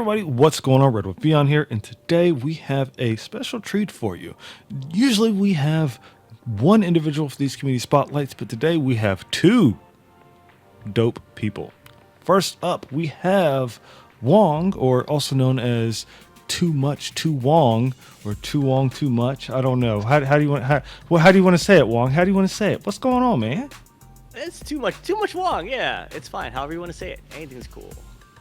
everybody, what's going on? Red with Beyond here, and today we have a special treat for you. Usually we have one individual for these community spotlights, but today we have two dope people. First up, we have Wong, or also known as Too Much Too Wong, or Too Wong Too Much. I don't know. How do you want? How do you want to say it, Wong? How do you want to say it? What's going on, man? It's too much Wong. Yeah, it's fine. However you want to say it, anything's cool.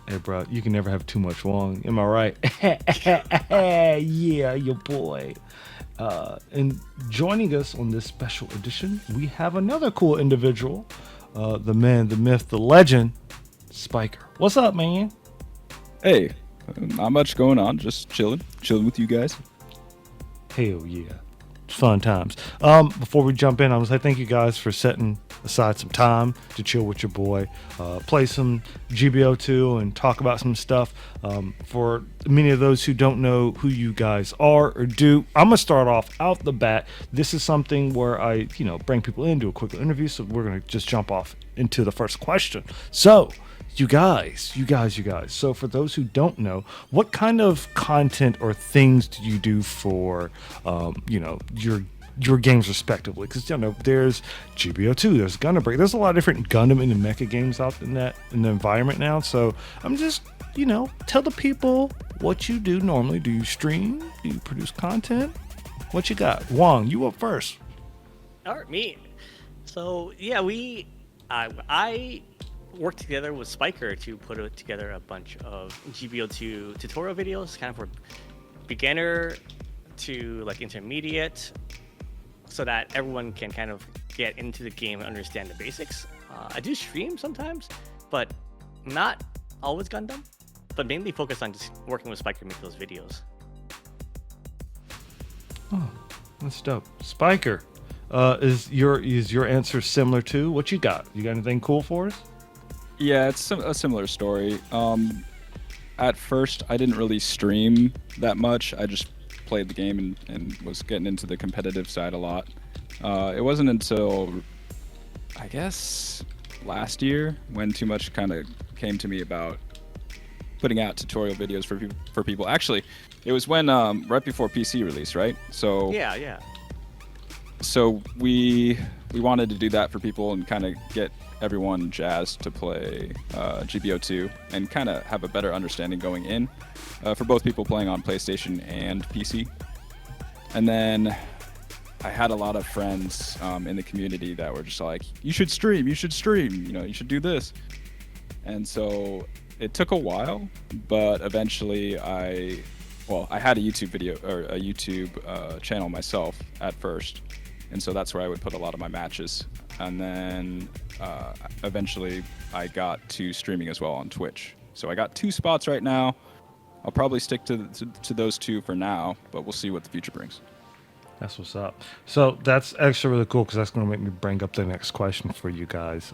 Hey, bro, you can never have too much Wong. Am I right? Yeah, your boy. And joining us on this special edition, we have another cool individual, the man, the myth, the legend, Spiker. What's up, man? Hey, not much going on. Just chilling with you guys. Hell yeah. Fun times. Before we jump in, I want to say thank you guys for setting aside some time to chill with your boy, play some GBO2 and talk about some stuff. For many of those who don't know who you guys are or do, I'm gonna start off out the bat. This is something where I, bring people in, do a quick interview. So we're gonna just jump off into the first question. So, you guys. So for those who don't know, what kind of content or things do you do for, your games respectively? Because there's GBO2, there's Gundam Break, there's a lot of different Gundam and mecha games out in the environment now. So I'm just, tell the people what you do normally. Do you stream? Do you produce content? What you got? Wong, you up first. All right, me. So yeah, I worked together with Spiker to put together a bunch of GBO2 tutorial videos, kind of for beginner to like intermediate, so that everyone can kind of get into the game and understand the basics. I do stream sometimes, but not always Gundam, but mainly focus on just working with Spiker to make those videos. Oh, that's dope. Spiker, is your answer similar to what you got? You got anything cool for us? Yeah, it's a similar story. At first, I didn't really stream that much. I just played the game and was getting into the competitive side a lot. It wasn't until, I guess, last year when Too Much kind of came to me about putting out tutorial videos for people. Actually, it was when right before PC release, right? So Yeah. So we wanted to do that for people and kind of get everyone jazzed to play GBO2 and kind of have a better understanding going in for both people playing on PlayStation and PC. And then I had a lot of friends in the community that were just like, you should stream, you should do this. And so it took a while, but eventually I had a YouTube video or a YouTube channel myself at first. And so that's where I would put a lot of my matches. And then eventually I got to streaming as well on Twitch. So I got two spots right now. I'll probably stick to those two for now, but we'll see what the future brings. That's what's up. So that's actually really cool because that's going to make me bring up the next question for you guys.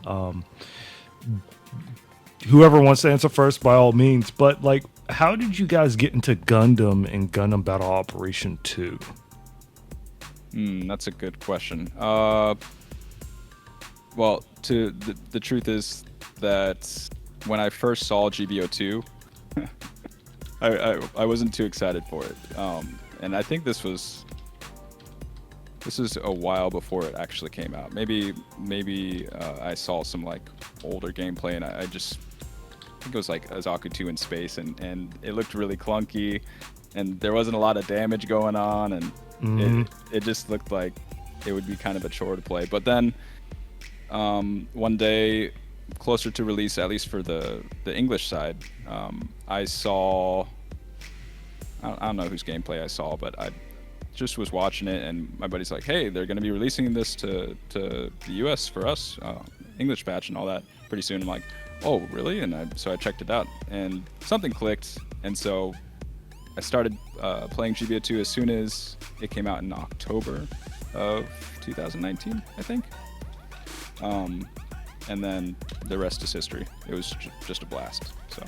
Whoever wants to answer first, by all means. But how did you guys get into Gundam and Gundam Battle Operation 2? That's a good question. Well, the truth is that when I first saw GBO2, I wasn't too excited for it. And I think this is a while before it actually came out. Maybe I saw some older gameplay and I think it was like Azaku 2 in space and it looked really clunky and there wasn't a lot of damage going on and it just looked like it would be kind of a chore to play. But then one day, closer to release, at least for the English side, I saw, I don't know whose gameplay I saw, but I just was watching it and my buddy's like, hey, they're going to be releasing this to the US for us, English patch and all that pretty soon. I'm like, oh, really? And so I checked it out and something clicked. And so I started playing GBO2 as soon as it came out in October of 2019, I think. And then the rest is history. It was just a blast. So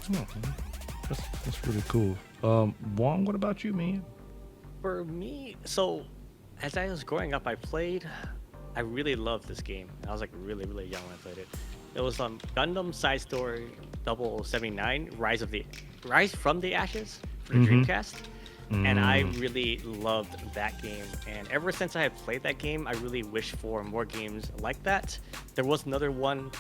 that's really cool. Wong, what about you, man? For me, so as I was growing up, I really loved this game. I was really, really young when I played it. It was Gundam Side Story 0079, Rise of the Rise from the Ashes for the Dreamcast, and I really loved that game. And ever since I had played that game, I really wish for more games like that. There was another one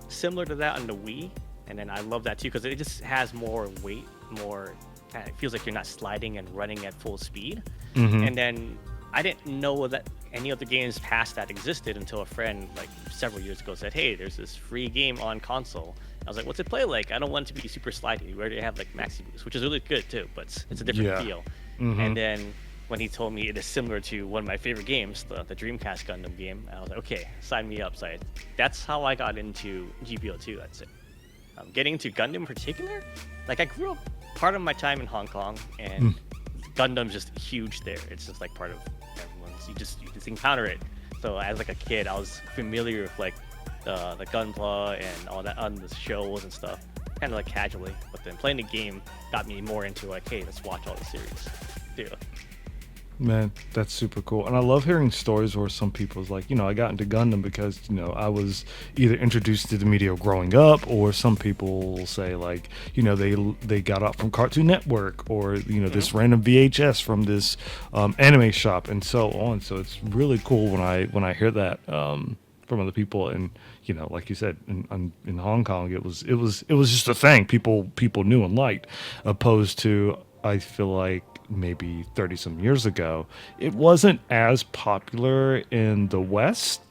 similar to that on the Wii, and then I love that too because it just has more weight, more. It feels like you're not sliding and running at full speed. And then I didn't know that any other games past that existed until a friend like several years ago said, "Hey, there's this free game on console." I was like, "What's it play like?" I don't want it to be super slidey. We already have like Maxi Boost, which is really good too, but it's a different feel. And then when he told me it is similar to one of my favorite games, the Dreamcast Gundam game, I was like, "Okay, sign me up." So that's how I got into GBO2. I'd say. Getting into Gundam in particular, like I grew up part of my time in Hong Kong, and Gundam's just huge there. It's just like part of everyone's. You just encounter it. So as like a kid, I was familiar with like the Gunpla and all that on the shows and stuff, kind of like casually. But then playing the game got me more into like, hey, let's watch all the series. Yeah. Man, that's super cool. And I love hearing stories where some people's like, I got into Gundam because, I was either introduced to the media growing up, or some people will say like, they got out from Cartoon Network, or, this random VHS from this anime shop and so on. So it's really cool when I hear that from other people. And, like you said, in Hong Kong, it was just a thing people knew and liked, opposed to, I feel like, maybe 30 some years ago, it wasn't as popular in the West.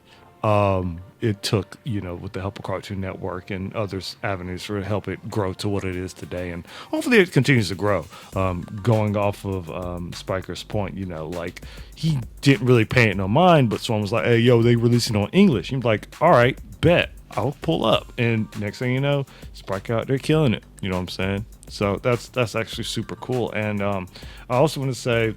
It took, with the help of Cartoon Network and other avenues for to help it grow to what it is today. And hopefully it continues to grow. Going off of Spiker's point, like he didn't really pay it no mind, but someone was like, "Hey, yo, they releasing on English." You're like, "All right, bet. I'll pull up." And next thing you know, Spiker out there killing it. You know what I'm saying? So that's actually super cool. And I also want to say,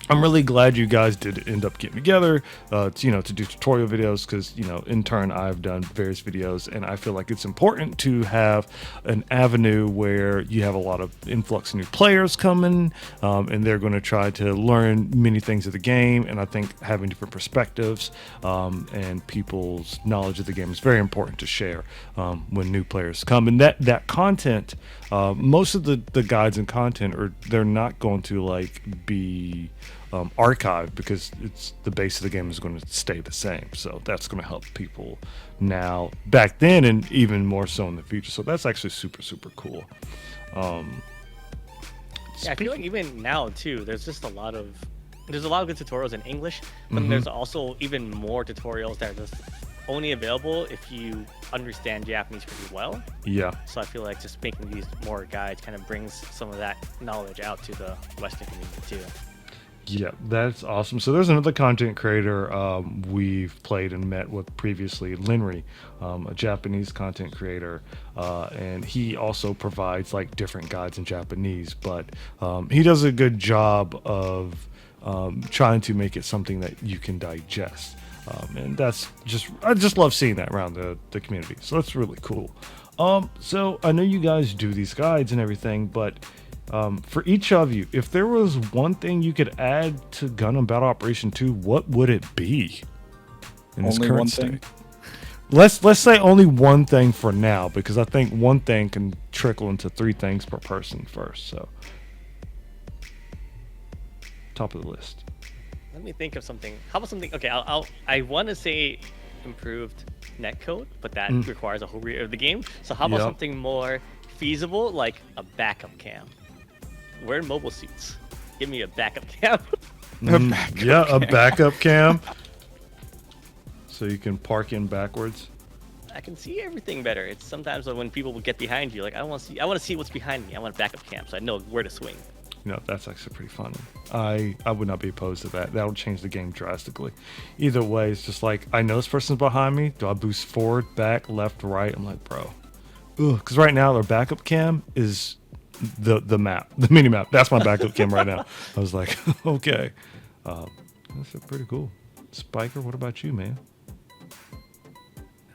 I'm really glad you guys did end up getting together, to do tutorial videos, because, in turn, I've done various videos, and I feel like it's important to have an avenue where you have a lot of influx of new players coming, and they're going to try to learn many things of the game. And I think having different perspectives and people's knowledge of the game is very important to share when new players come. And that content, most of the guides and content they're not going to be archived, because it's the base of the game is going to stay the same. So that's going to help people now, back then, and even more so in the future. So that's actually super, super cool. Yeah, I feel like even now too, there's a lot of good tutorials in English, but there's also even more tutorials that are just only available if you understand Japanese pretty well. Yeah. So I feel like just making these more guides kind of brings some of that knowledge out to the Western community too. Yeah, that's awesome. So there's another content creator we've played and met with previously, Linry, a Japanese content creator, and he also provides like different guides in Japanese, but he does a good job of trying to make it something that you can digest. And I just love seeing that around the community. So that's really cool. So I know you guys do these guides and everything, but for each of you, if there was one thing you could add to Gundam Battle Operation 2, what would it be? In its Only current one state? thing. Let's say only one thing for now, because I think one thing can trickle into 3 things per person first. So, top of the list. Let me think of something. How about something? Okay, I want to say improved netcode, but that requires a whole read of the game. So how about something more feasible, like a backup cam? We're in mobile suits. Give me a backup cam. A backup cam. So you can park in backwards. I can see everything better. It's sometimes when people will get behind you, like I want to see what's behind me. I want a backup cam so I know where to swing. That's actually pretty funny. I would not be opposed to that. That'll change the game drastically. Either way, it's just like, I know this person's behind me. Do I boost forward, back, left, right? I'm like, bro. Because right now their backup cam is the map, the mini map. That's my backup cam right now. I was like, okay. That's pretty cool. Spiker, what about you, man?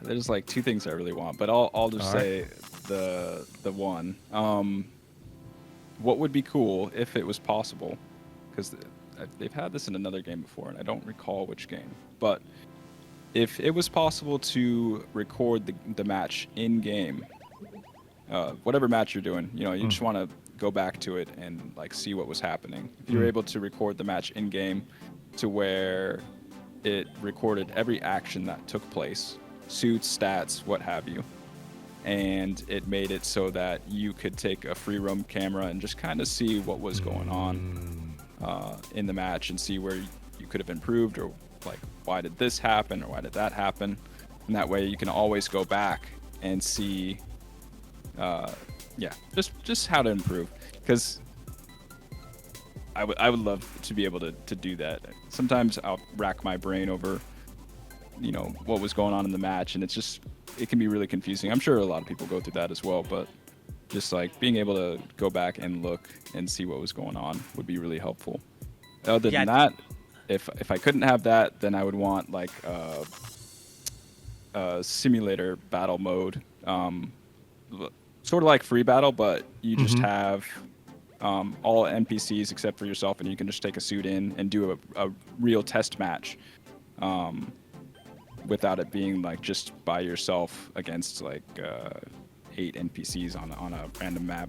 There's like 2 things I really want, but I'll just say the one. What would be cool if it was possible, because they've had this in another game before, and I don't recall which game, but if it was possible to record the match in game, whatever match you're doing, you just want to go back to it and like see what was happening. If you're able to record the match in game to where it recorded every action that took place, suits, stats, what have you, and it made it so that you could take a free roam camera and just kind of see what was going on in the match and see where you could have improved, or like why did this happen or why did that happen, and that way you can always go back and see just how to improve, because I would love to be able to do that. Sometimes I'll rack my brain over what was going on in the match, and it can be really confusing. I'm sure a lot of people go through that as well, but just like being able to go back and look and see what was going on would be really helpful. Other than that, if I couldn't have that, then I would want like a simulator battle mode, sort of like free battle, but you just have all NPCs except for yourself, and you can just take a suit in and do a real test match without it being like just by yourself against like 8 NPCs on a random map.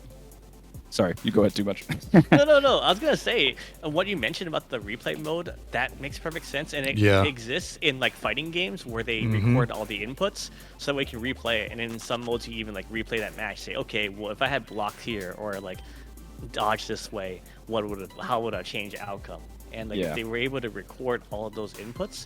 Sorry, you go ahead too much. No. I was gonna say what you mentioned about the replay mode, that makes perfect sense, and it exists in like fighting games where they record all the inputs, so we can replay it. And in some modes, you even like replay that match. Say, okay, well, if I had blocked here or like dodge this way, how would I change the outcome? And like if they were able to record all of those inputs,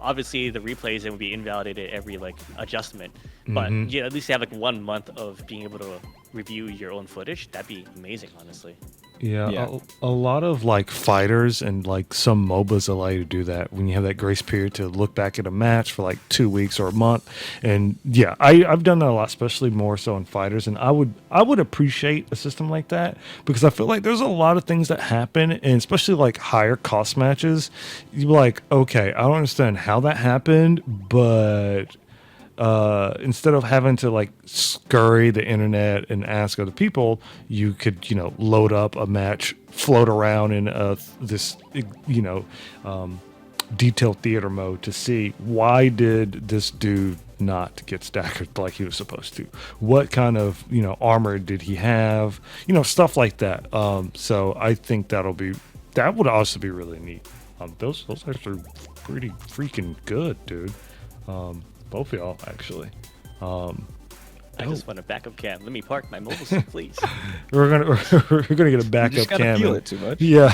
obviously the replays would be invalidated every like adjustment, but at least have like 1 month of being able to review your own footage. That'd be amazing, honestly. A lot of like fighters and like some MOBAs allow you to do that when you have that grace period to look back at a match for like 2 weeks or a month. And I've done that a lot, especially more so in fighters. And I would appreciate a system like that, because I feel like there's a lot of things that happen, and especially like higher cost matches. You're like, okay, I don't understand how that happened, but instead of having to like scurry the internet and ask other people, you could load up a match, float around in this detailed theater mode to see why did this dude not get staggered like he was supposed to, what kind of armor did he have, stuff like that. So I think that would also be really neat. Those actually are pretty freaking good, dude. Both of y'all, actually. I just want a backup cam. Let me park my mobile suit, please. we're gonna get a backup cam. Feel it too much. Yeah.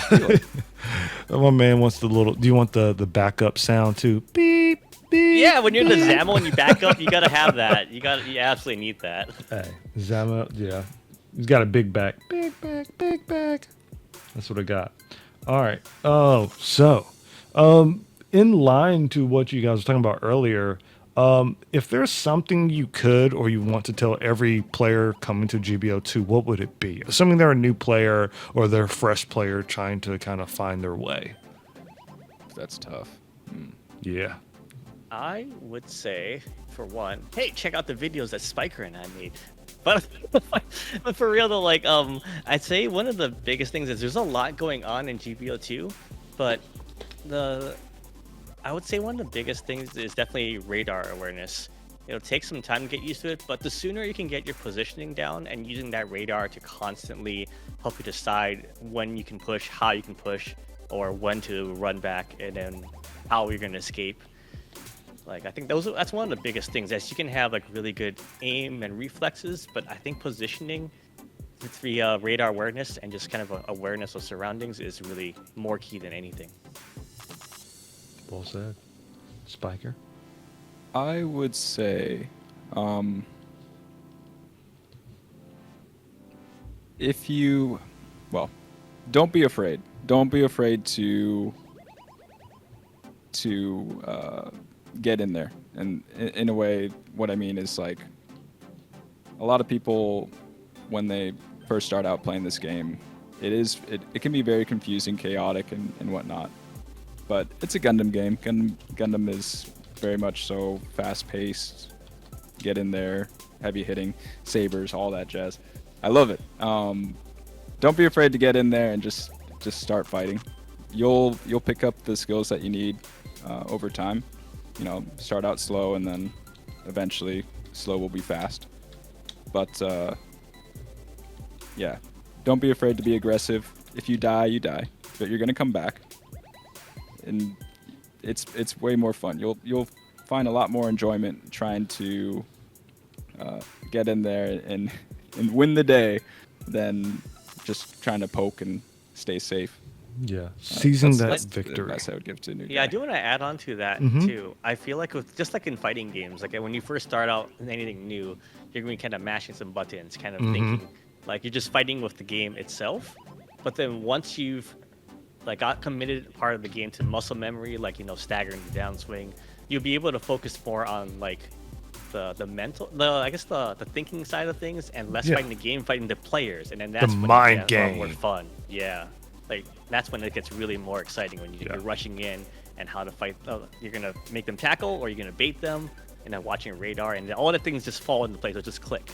My man wants the little. Do you want the backup sound too? Beep beep. Yeah, when you're in the Zamo and you back up, you gotta have that. You absolutely need that. Hey, Zamo. Yeah, he's got a big back. Big back. That's what I got. All right. Oh, so, in line to what you guys were talking about earlier. If there's something you could or you want to tell every player coming to GBO2, what would it be? Assuming they're a new player or they're a fresh player trying to kind of find their way. That's tough. Yeah. I would say, for one, hey, check out the videos that Spiker and I made. But for real though, like I'd say one of the biggest things is there's a lot going on in GBO2, but I would say one of the biggest things is definitely radar awareness. It'll take some time to get used to it, but the sooner you can get your positioning down and using that radar to constantly help you decide when you can push, how you can push, or when to run back, and then how you're going to escape. Like, I think that's one of the biggest things. As you can have like really good aim and reflexes, but I think positioning with the radar awareness and just kind of awareness of surroundings is really more key than anything. Well said. Spiker? I would say, don't be afraid. Don't be afraid to get in there. And in a way, what I mean is like, a lot of people, when they first start out playing this game, it can be very confusing, chaotic, and whatnot. But it's a Gundam game. Gundam is very much so fast-paced. Get in there, heavy hitting, sabers, all that jazz. I love it. Don't be afraid to get in there and just start fighting. You'll pick up the skills that you need over time. Start out slow, and then eventually slow will be fast. But Don't be afraid to be aggressive. If you die, you die, but you're gonna come back, and it's way more fun. You'll find a lot more enjoyment trying to get in there and win the day than just trying to poke and stay safe. Yeah, seizing that That's the victory. advice I would give to a new Yeah, I guy. do want to add on to that Mhm. too. I feel like with just like in fighting games, like when you first start out in anything new, you're gonna be kind of mashing some buttons, kind of Mhm. thinking like you're just fighting with the game itself. But then once you've like got committed part of the game to muscle memory, like staggering the downswing, you'll be able to focus more on like the mental, I guess the thinking side of things, and less Yeah. fighting the game, fighting the players, and then that's when mind it gets a lot more game. fun. Yeah, like that's when it gets really more exciting when you're rushing in and how to fight. You're gonna make them tackle, or you're gonna bait them, and then watching radar, and all the things just fall into place. It'll just click.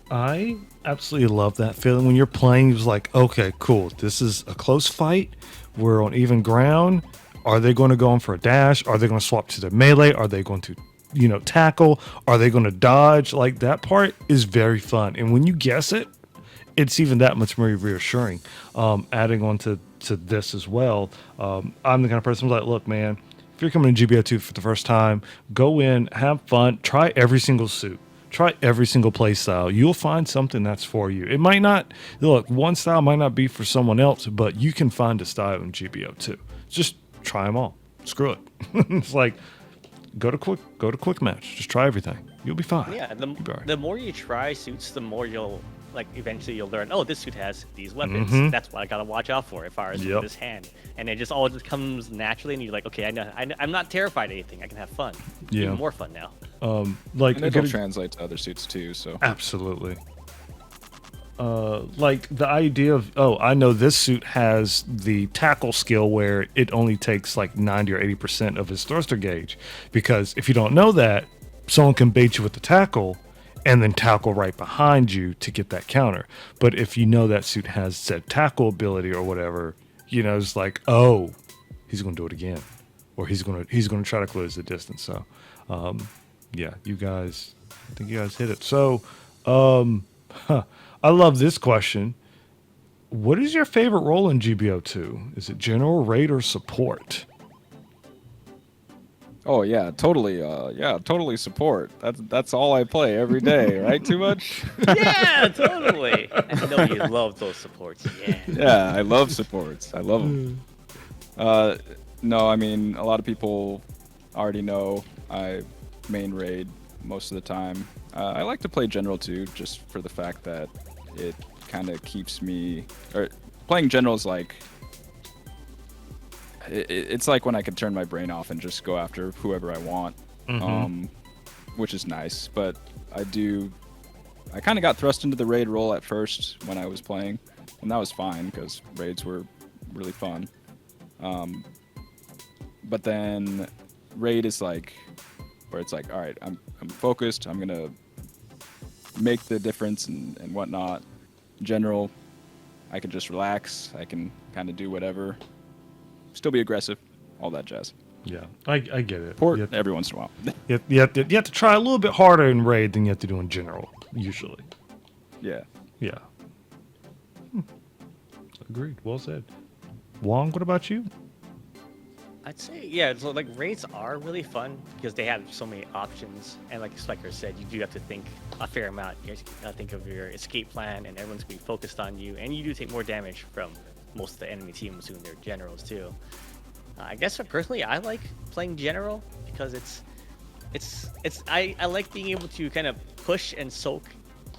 I absolutely love that feeling when you're playing. It's like, okay, cool. This is a close fight. We're on even ground. Are they going to go in for a dash? Are they going to swap to the melee? Are they going to, tackle? Are they going to dodge? Like that part is very fun. And when you guess it, it's even that much more reassuring. Adding on to this as well, I'm the kind of person who's like, look, man, if you're coming to GBO2 for the first time, go in, have fun, try every single suit. Try every single play style. You'll find something that's for you. It might not look, one style might not be for someone else, but you can find a style in GBO2. Just try them all. Screw it. It's like go to quick match. Just try everything. You'll be fine. Yeah, You'll be all right. the more you try suits, the more you'll eventually you'll learn. Oh, this suit has these weapons. Mhm. That's what I gotta watch out for if I was Yep. this hand. And it just all just comes naturally, and you're like, okay, I know, I'm not terrified of anything. I can have fun. Yeah. Even more fun now. Like And it'll translate to other suits too. So absolutely. Like the idea of, oh, I know this suit has the tackle skill where it only takes like 90 or 80% of his thruster gauge. Because if you don't know that, someone can bait you with the tackle and then tackle right behind you to get that counter. But if you know that suit has said tackle ability or whatever, it's like, oh, he's going to do it again. Or he's going to try to close the distance. So, yeah, I think you guys hit it. So, I love this question. What is your favorite role in GBO2? Is it general, raid, or support? oh yeah, totally. Totally support. That's all I play every day. Right? Too much? Yeah, totally. I know you love those supports. Yeah. Yeah, I love supports. I love them. No, I mean a lot of people already know I main raid most of the time. I like to play general too, just for the fact that it kind of keeps me. Or playing general is like. It's like when I can turn my brain off and just go after whoever I want, which is nice. But I kind of got thrust into the raid role at first when I was playing, and that was fine because raids were really fun. But then raid is like where it's like, all right, I'm focused. I'm gonna make the difference and whatnot. General, I can just relax. I can kind of do whatever. Still be aggressive, all that jazz. Yeah, I get it. Port You have, every once in a while. you have to try a little bit harder in raid than you have to do in general, usually. Yeah. Yeah. Agreed. Well said. Wong, what about you? I'd say, yeah, so like raids are really fun because they have so many options, and like Spiker said, you do have to think a fair amount. You gotta think of your escape plan, and everyone's gonna be focused on you, and you do take more damage from most of the enemy teams doing their generals too. I guess personally, I like playing general because I like being able to kind of push and soak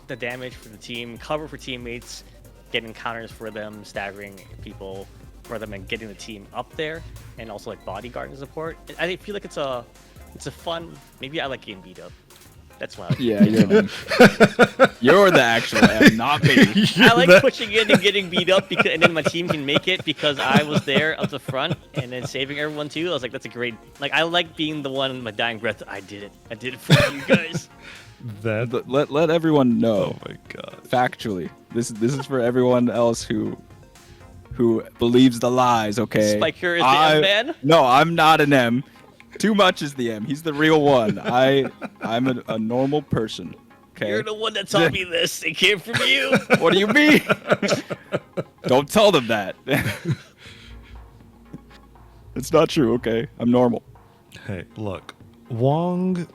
the damage for the team, cover for teammates, getting counters for them, staggering people for them, and getting the team up there, and also like bodyguard and support. I feel like it's a fun. Maybe I like getting beat up. That's why. Yeah, you're the actual M, not me. I like pushing in and getting beat up because, and then my team can make it because I was there up the front and then saving everyone too. I was like, that's a great. Like, I like being the one in my dying breath. I did it. I did it for you guys. Let everyone know. Oh my god. Factually, this is for everyone else who believes the lies. Okay. Spiker is the M man. No, I'm not an M. Too much is the M. He's the real one. I'm a normal person Okay. You're the one that taught me this. It came from you. What do you mean? Don't tell them that. It's not true. Okay, I'm normal. Hey, look, Wong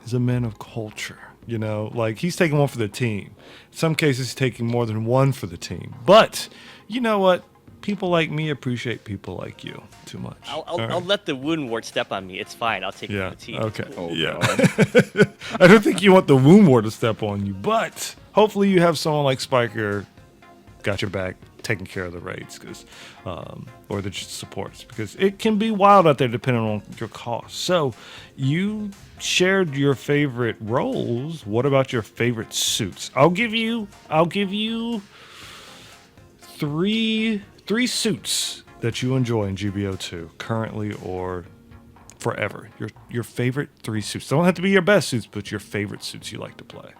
is a man of culture. You know, like he's taking one for the team. In some cases, he's taking more than one for the team. But you know what? People like me appreciate people like you too much. I'll let the wound wart step on me. It's fine. I'll take it Yeah. for the team. Okay. Oh, yeah. God. I don't think you want the wound war to step on you, but hopefully you have someone like Spiker got your back, taking care of the raids, or the supports, because it can be wild out there depending on your cost. So you shared your favorite roles. What about your favorite suits? I'll give you three suits that you enjoy in GBO2 currently or forever. Your favorite 3 suits. Don't have to be your best suits, but your favorite suits you like to play.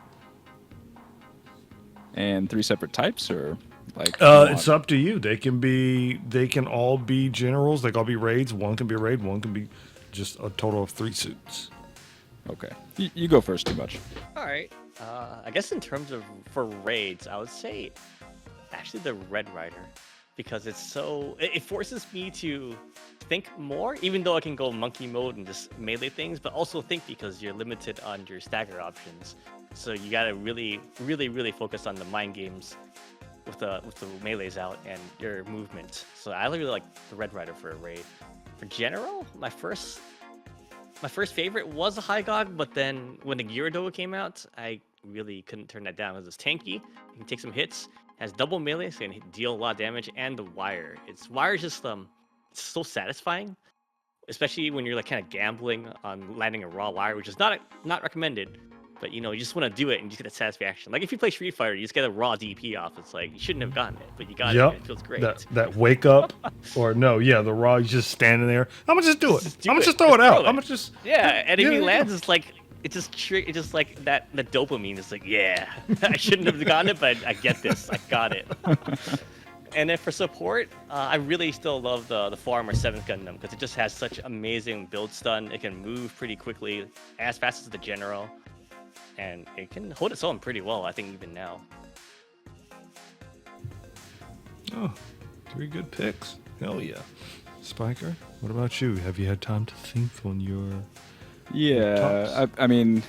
And 3 separate types, or like? It's up to you. They can all be generals. They can all be raids. One can be a raid. One can be just a total of 3 suits. Okay, you go first. Too much. All right. I guess in terms of for raids, I would say actually the Red Rider, because it forces me to think more, even though I can go monkey mode and just melee things, but also think because you're limited on your stagger options. So you gotta really, really, really focus on the mind games with the melees out and your movement. So I really like the Red Rider for a raid. For general, my first favorite was a High God, but then when the Gyarados came out, I really couldn't turn that down. It was tanky. You can take some hits. Has double melee, so you can deal a lot of damage, and the wire. Wire's just it's so satisfying, especially when you're like kind of gambling on landing a raw wire, which is not recommended. But you just want to do it and you just get a satisfaction. Like if you play Street Fighter, you just get a raw DP off. It's like you shouldn't have gotten it, but you got it. And it feels great. That wake up, or no, yeah, the raw. You're just standing there. I'm gonna just do it. I'm gonna just throw it out. I'm gonna just and if he lands, it's like it's just like that. The dopamine is like, yeah, I shouldn't have gotten it, but I get this. I got it. And then for support, I really still love the 4 Armor 7th Gundam because it just has such amazing build stun. It can move pretty quickly, as fast as the general. And it can hold its own pretty well, I think, even now. Oh, 3 good picks. Hell yeah. Spiker, what about you? Have you had time to think on your Yeah, I mean,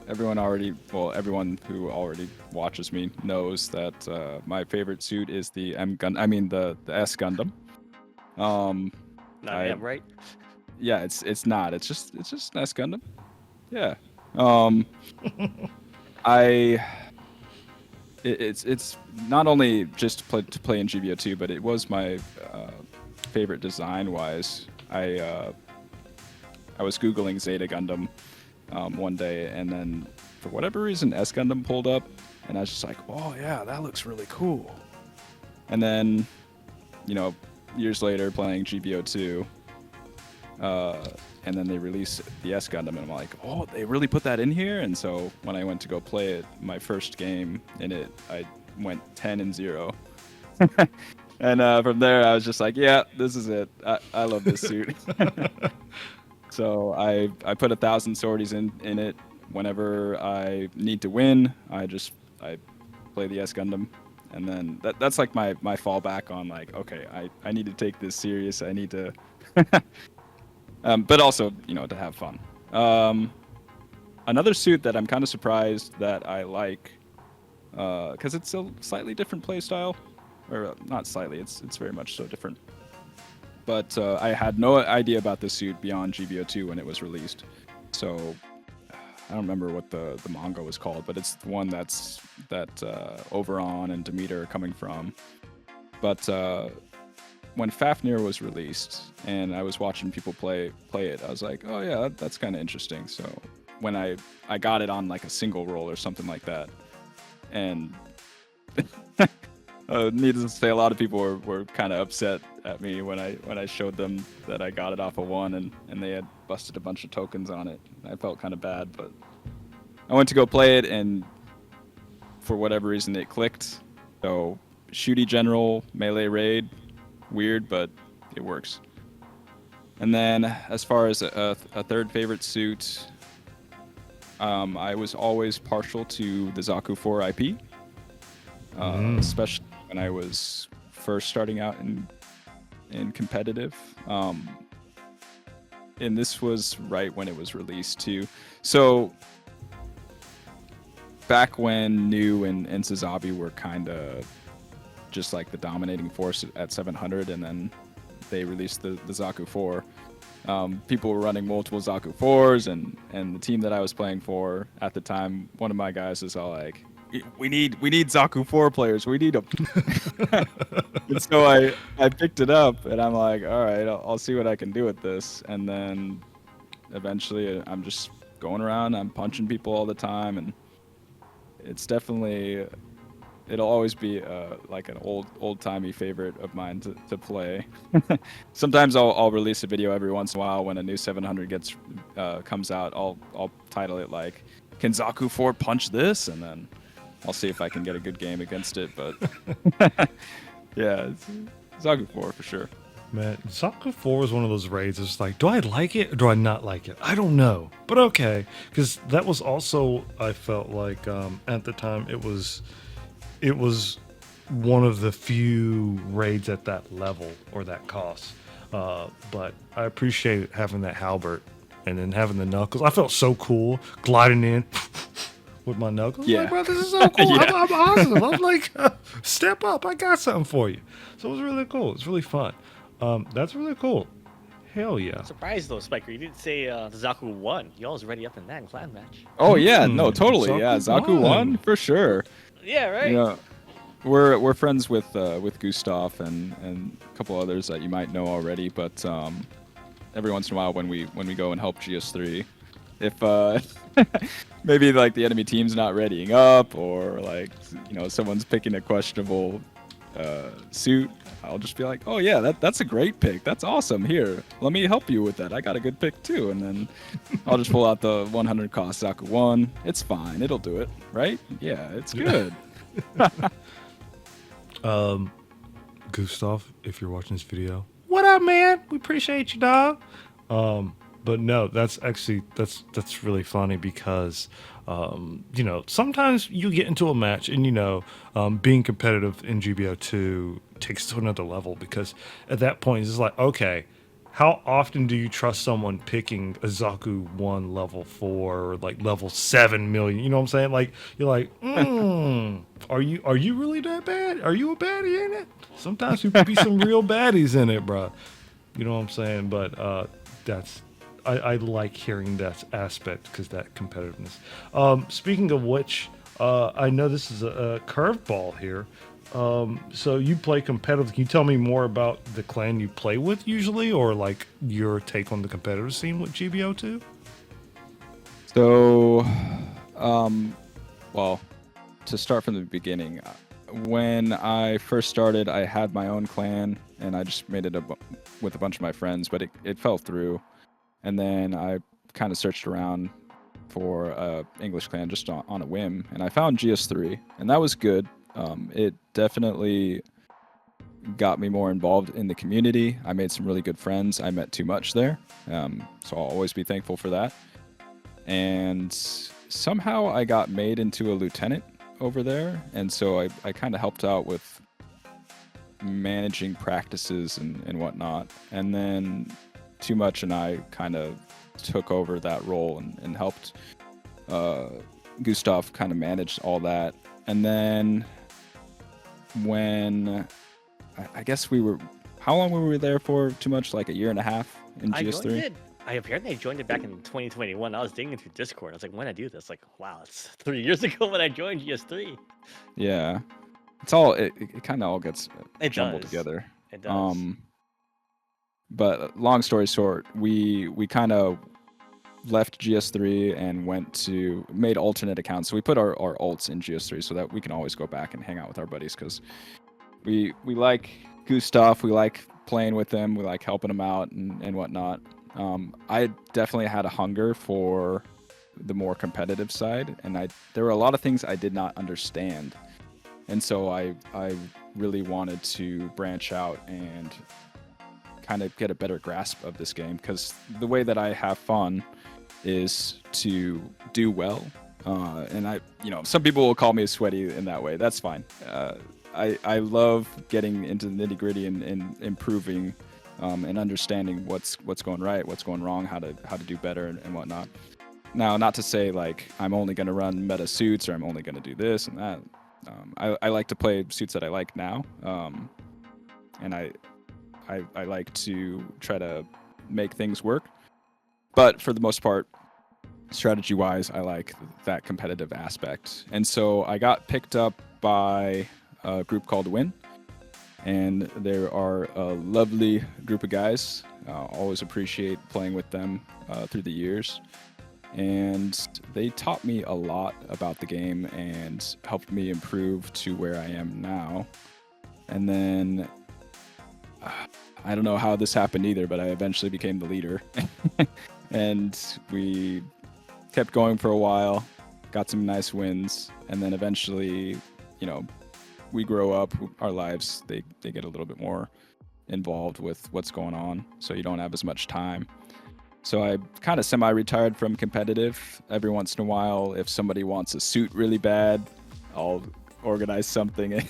everyone who already watches me knows that my favorite suit is the the S Gundam. Not M, right? Yeah, it's not. It's just an S Gundam. Yeah. It's not only just to play in GBO2, but it was my favorite design wise. I was Googling Zeta Gundam one day, and then for whatever reason S Gundam pulled up, and I was just like, oh yeah, that looks really cool. And then, years later playing GBO2, and then they released the S Gundam, and I'm like, oh, they really put that in here? And so when I went to go play it, my first game in it, I went 10-0. And from there, I was just like, yeah, this is it. I love this suit. So I put 1,000 sorties in it. Whenever I need to win, I play the S Gundam. And then that's like my fallback on like, okay, I need to take this serious. I need to... but also, to have fun. Another suit that I'm kind of surprised that I like, because it's a slightly different play style, or not slightly, it's very much so different. But I had no idea about this suit beyond GBO2 when it was released. So I don't remember what the manga was called, but it's the one that Overon and Demeter are coming from. But when Fafnir was released and I was watching people play it, I was like, oh yeah, that's kind of interesting. So when I got it on like a single roll or something like that, and needless to say, a lot of people were kind of upset at me when I showed them that I got it off of 1 and they had busted a bunch of tokens on it. I felt kind of bad, but I went to go play it, and for whatever reason it clicked. So shooty general, melee raid, weird, but it works. And then as far as a third favorite suit, I was always partial to the Zaku 4 IP, especially when I was first starting out in competitive. And this was right when it was released too. So back when New and Suzabi were kind of just like the dominating force at 700, and then they released the Zaku 4. People were running multiple Zaku 4s, and the team that I was playing for at the time, one of my guys was all like, we need Zaku 4 players, we need them. And so I picked it up, and I'm like, all right, I'll see what I can do with this. And then eventually I'm just going around, I'm punching people all the time, and it's definitely, it'll always be like an old-timey favorite of mine to play. Sometimes I'll release a video every once in a while when a new 700 comes out. I'll title it like, "Can Zaku 4 punch this?" And then I'll see if I can get a good game against it. But yeah, it's Zaku 4 for sure. Man, Zaku 4 is one of those raids. It's like, do I like it or do I not like it? I don't know, but okay, because that was also, I felt like at the time it was one of the few raids at that level or that cost. But I appreciate having that halberd and then having the knuckles. I felt so cool gliding in with my knuckles. Yeah. Like, bro, this is so cool. Yeah. I'm awesome. I'm like, step up. I got something for you. So it was really cool. It's really fun. That's really cool. Hell yeah. Surprised though, Spiker. You didn't say the Zaku won. You all was ready up in that clan match. Oh yeah, no, totally. Zaku Zaku won. won for sure. Yeah, right. You know, we're friends with Gustav and a couple others that you might know already. But every once in a while, when we go and help GS3, if maybe like the enemy team's not readying up, or like someone's picking a questionable suit, I'll just be like, oh yeah, that's a great pick. That's awesome. Here, let me help you with that. I got a good pick too. And then I'll just pull out the 100 cost Zaku 1. It's fine. It'll do it, right? Yeah, it's good. Gustav, if you're watching this video, what up, man? We appreciate you, dog. But no, that's actually that's really funny because sometimes you get into a match and being competitive in GBO2 takes to another level, because at that point it's like, okay, how often do you trust someone picking a Zaku 1 level 4 or like level 7 million? You know what I'm saying? Like, you're like, are you really that bad? Are you a baddie in it? Sometimes people be some real baddies in it, bro. You know what I'm saying? But I like hearing that aspect, because that competitiveness. Speaking of which, I know this is a curveball here. So you play competitive. Can you tell me more about the clan you play with usually, or like your take on the competitive scene with GBO2? So, well, to start from the beginning, when I first started, I had my own clan, and I just made it with a bunch of my friends, but it fell through. And then I kind of searched around for a English clan just on a whim, and I found GS3, and that was good. It definitely got me more involved in the community. I made some really good friends. I met too much there, so I'll always be thankful for that. And somehow I got made into a lieutenant over there, and so I kind of helped out with managing practices and whatnot. And then Too Much and I kind of took over that role and helped Gustav kind of manage all that. And then when I guess how long were we there for? Too Much, like a year and a half in GS3? I apparently joined it back in 2021. I was digging through Discord. I was like, when I do this, like, wow, it's 3 years ago when I joined GS3. Yeah, it's all it kind of all gets jumbled together. It does. But long story short, we kind of left GS3 and made alternate accounts. So we put our alts in GS3 so that we can always go back and hang out with our buddies, because we like Gustav, we like playing with him, we like helping him out and whatnot. I definitely had a hunger for the more competitive side, and there were a lot of things I did not understand. And so I really wanted to branch out and kind of get a better grasp of this game, because the way that I have fun is to do well. And some people will call me sweaty in that way. That's fine. I love getting into the nitty gritty and improving and understanding what's going right, what's going wrong, how to do better and whatnot. Now, not to say like I'm only going to run meta suits or I'm only going to do this and that. I like to play suits that I like now, and I like to try to make things work. But for the most part, strategy-wise, I like that competitive aspect. And so I got picked up by a group called Win, and there are a lovely group of guys. Always appreciate playing with them through the years. And they taught me a lot about the game and helped me improve to where I am now. And then I don't know how this happened either, but I eventually became the leader. And we kept going for a while, got some nice wins, and then eventually, we grow up, our lives, they get a little bit more involved with what's going on, so you don't have as much time. So I kind of semi-retired from competitive. Every once in a while, if somebody wants a suit really bad, I'll organize something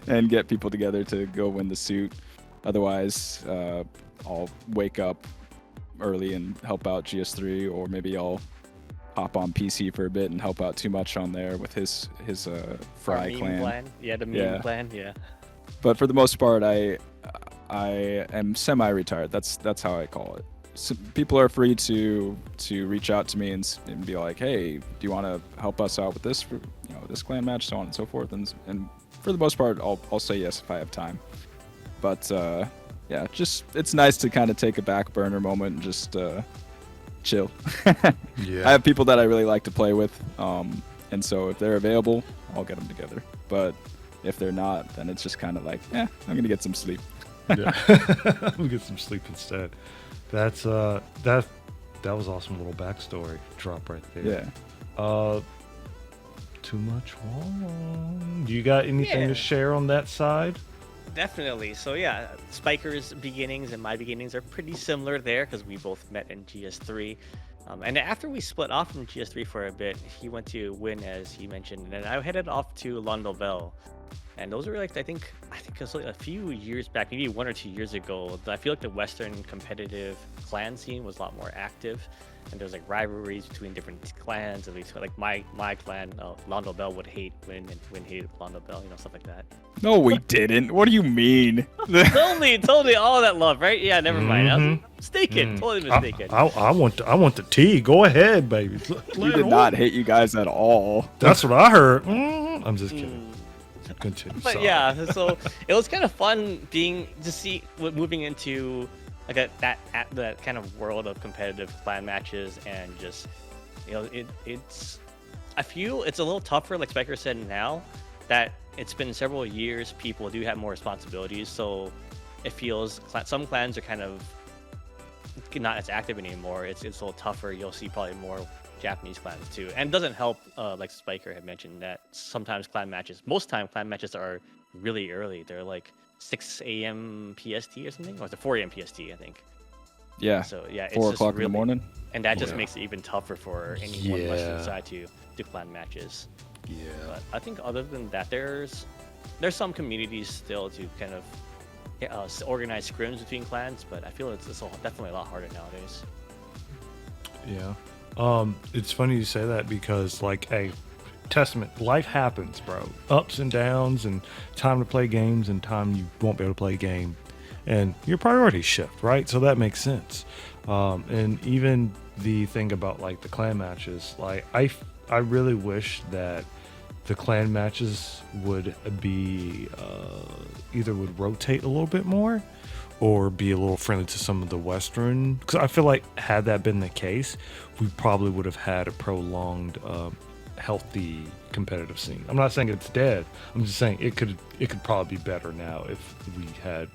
and get people together to go win the suit. Otherwise, I'll wake up early and help out GS3, or maybe I'll hop on PC for a bit and help out Too Much on there with his Fry clan. Yeah, the meme clan. Yeah. But for the most part, I am semi-retired. That's how I call it. So people are free to reach out to me and be like, hey, do you want to help us out with this for this clan match, so on and so forth. And for the most part, I'll say yes if I have time. But yeah, just it's nice to kind of take a back burner moment and just chill. Yeah. I have people that I really like to play with, and so if they're available, I'll get them together. But if they're not, then it's just kind of like, I'm gonna get some sleep. Yeah. We'll get some sleep instead. That's that was awesome little backstory drop right there. Yeah. Too much. Do you got anything to share on that side? Definitely. So yeah, Spiker's beginnings and my beginnings are pretty similar there because we both met in GS3. And after we split off from GS3 for a bit, he went to Win, as he mentioned, and I headed off to Londo Bell. And those were like, I think it was like a few years back, maybe 1 or 2 years ago. I feel like the Western competitive clan scene was a lot more active, and there's like rivalries between different clans. At least like my clan, Londo Bell would hate Win, and Win hated Londo Bell, stuff like that. No, we didn't. What do you mean? totally all that love, right? Yeah, never mind. I was mistaken, totally mistaken. I want the tea. Go ahead, baby. We did not hate you guys at all. That's what I heard. I'm just kidding. Continue. But Sorry. yeah, so it was kind of fun moving into like that kind of world of competitive clan matches, and just I feel it's a little tougher, like Spiker said, now that it's been several years. People do have more responsibilities, so it feels some clans are kind of not as active anymore. It's a little tougher. You'll see probably more Japanese clans too, and it doesn't help, like Spiker had mentioned, that sometimes most time clan matches are really early. They're like 6 a.m. PST or something, or it's 4 a.m. PST, I think. Yeah. So yeah, it's 4 just o'clock really, in the morning. and that just makes it even tougher for anyone Western side to do clan matches. Yeah. But I think other than that, there's some communities still to kind of organize scrims between clans, but I feel it's definitely a lot harder nowadays. Yeah. It's funny you say that because, like, hey, testament, life happens, bro. Ups and downs, and time to play games and time you won't be able to play a game, and your priorities shift, right? So that makes sense. And even the thing about like the clan matches, like I really wish that the clan matches would be either would rotate a little bit more, or be a little friendly to some of the Western. Because I feel like had that been the case, we probably would have had a prolonged, healthy competitive scene. I'm not saying it's dead. I'm just saying it could probably be better now if we had